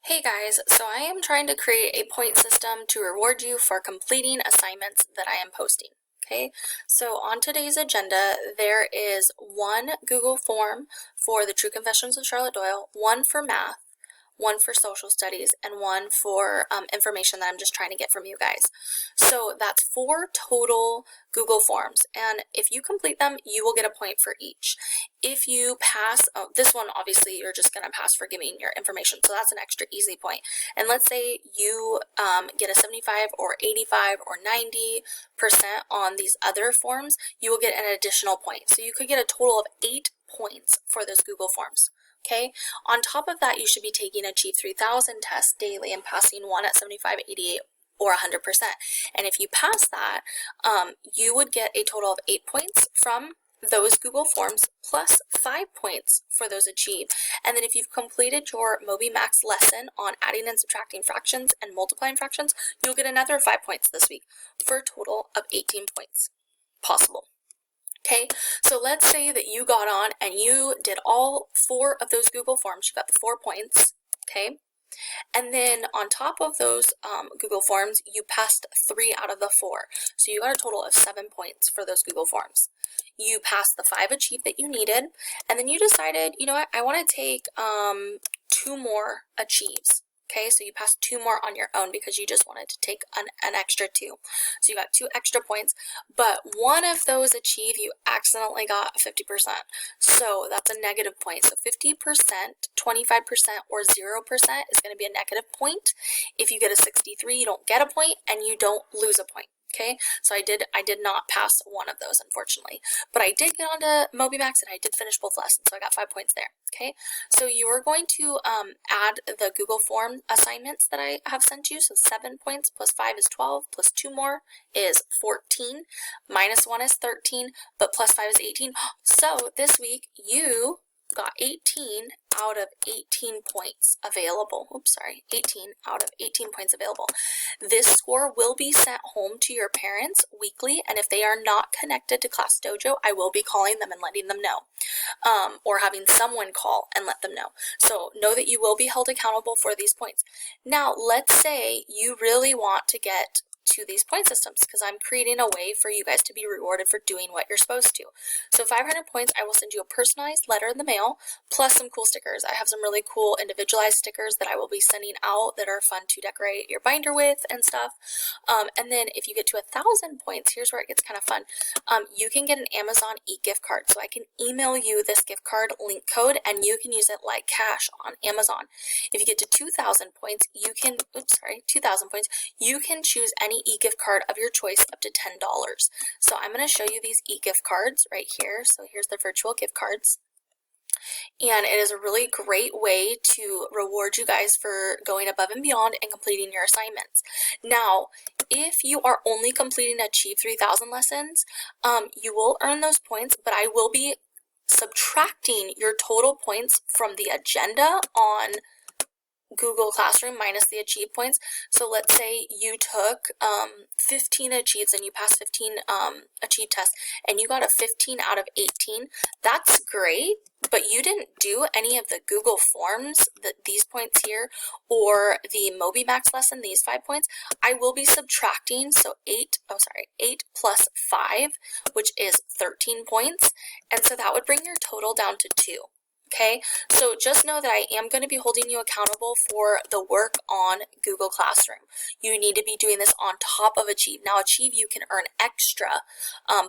Hey guys, so I am trying to create a point system to reward you for completing assignments that I am posting. Okay, so on today's agenda, there is one Google form for the True Confessions of Charlotte Doyle, one for math, one for social studies, and one for information that I'm just trying to get from you guys. So that's 4 total Google Forms, and if you complete them, you will get a point for each. If you pass, this one obviously you're just going to pass for giving your information, so that's an extra easy point. And let's say you get a 75 or 85 or 90% on these other forms, you will get an additional point. So you could get a total of 8 points for those Google Forms. Okay, on top of that, you should be taking Achieve 3000 tests daily and passing one at 75, 88, or 100%. And if you pass that, you would get a total of 8 points from those Google Forms plus 5 points for those Achieve. And then if you've completed your MobyMax lesson on adding and subtracting fractions and multiplying fractions, you'll get another 5 points this week for a total of 18 points possible. Okay, so let's say that you got on and you did all 4 of those Google Forms, you got the 4 points, okay? And then on top of those Google Forms, you passed 3 out of the 4. So you got a total of 7 points for those Google Forms. You passed the 5 Achieve that you needed, and then you decided, you know what, I want to take 2 more Achieves. Okay, so you passed 2 more on your own because you just wanted to take an extra 2. So you got 2 extra points, but one of those Achieve you accidentally got 50%. So that's a negative point. So 50%, 25%, or 0% is going to be a negative point. If you get a 63, you don't get a point and you don't lose a point. Okay, so I did not pass one of those, unfortunately, but I did get onto MobyMax and I did finish both lessons, so I got 5 points there. Okay, so you're going to add the Google Form assignments that I have sent you. So 7 points plus 5 is 12, plus 2 more is 14, minus 1 is 13, but plus 5 is 18. So this week you got 18 out of 18 points available. 18 out of 18 points available. This score will be sent home to your parents weekly, and if they are not connected to Class Dojo, I will be calling them and letting them know, or having someone call and let them know. So know that you will be held accountable for these points. Now, let's say you really want to get to these point systems, because I'm creating a way for you guys to be rewarded for doing what you're supposed to. So 500 points, I will send you a personalized letter in the mail, plus some cool stickers. I have some really cool individualized stickers that I will be sending out that are fun to decorate your binder with and stuff. And then if you get to 1,000 points, here's where it gets kind of fun. You can get an Amazon e-gift card. So I can email you this gift card link code and you can use it like cash on Amazon. If you get to 2,000 points, you can, 2,000 points, you can choose any e-gift card of your choice up to $10. So I'm going to show you these e-gift cards right here. So here's the virtual gift cards. And it is a really great way to reward you guys for going above and beyond and completing your assignments. Now, if you are only completing Achieve 3000 lessons, you will earn those points, but I will be subtracting your total points from the agenda on Google Classroom minus the Achieve points. So let's say you took 15 Achieves and you passed 15 Achieve tests and you got a 15 out of 18. That's great, but you didn't do any of the Google Forms, these points here, or the MobyMax lesson, these 5 points. I will be subtracting, so 8 plus 5, which is 13 points, and so that would bring your total down to 2. Okay, so just know that I am going to be holding you accountable for the work on Google Classroom. You need to be doing this on top of Achieve. Now, Achieve you can earn extra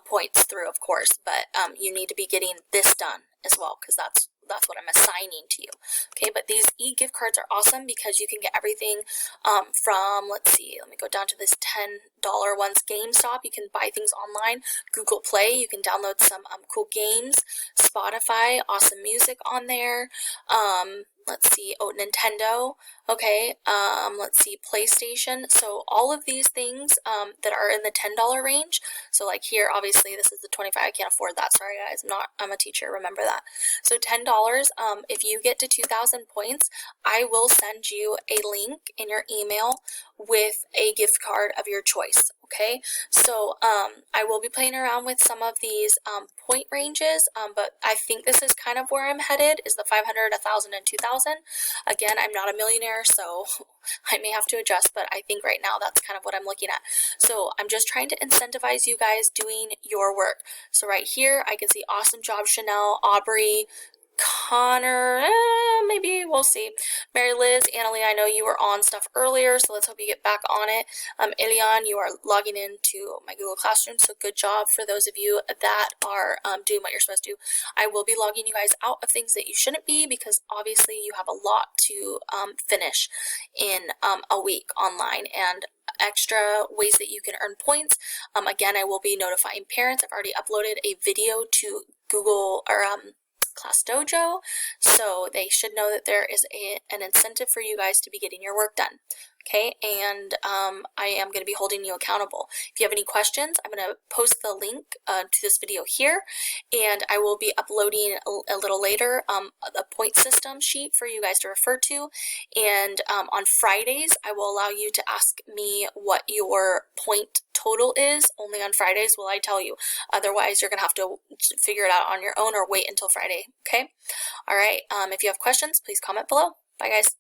points through, of course, but you need to be getting this done as well, because that's what I'm assigning to you. Okay, but these e-gift cards are awesome because you can get everything from, let's see, let me go down to this $10 ones. GameStop, you can buy things online. Google Play, you can download some cool games. Spotify, awesome music on there. Let's see, Nintendo, okay, let's see, PlayStation. So all of these things that are in the $10 range. So like here, obviously this is the 25, I can't afford that, sorry guys, I'm a teacher, remember that. So $10, if you get to 2,000 points, I will send you a link in your email with a gift card of your choice. Okay, so I will be playing around with some of these point ranges, but I think this is kind of where I'm headed, is the 500, 1,000, and 2,000. Again, I'm not a millionaire, so I may have to adjust, but I think right now that's kind of what I'm looking at. So I'm just trying to incentivize you guys doing your work. So right here, I can see awesome job, Chanel, Aubrey, Connor, maybe, we'll see. Mary Liz, Annalie, I know you were on stuff earlier, so let's hope you get back on it. Elian, you are logging into my Google Classroom, so good job for those of you that are doing what you're supposed to do. I will be logging you guys out of things that you shouldn't be, because obviously you have a lot to finish in a week online, and extra ways that you can earn points. Again, I will be notifying parents. I've already uploaded a video to Google or Class Dojo, so they should know that there is an incentive for you guys to be getting your work done. Okay, and I am going to be holding you accountable. If you have any questions, I'm going to post the link to this video here, and I will be uploading a little later a point system sheet for you guys to refer to, and on Fridays, I will allow you to ask me what your point total is. Only on Fridays will I tell you. Otherwise, you're going to have to figure it out on your own or wait until Friday, okay? All right, if you have questions, please comment below. Bye, guys.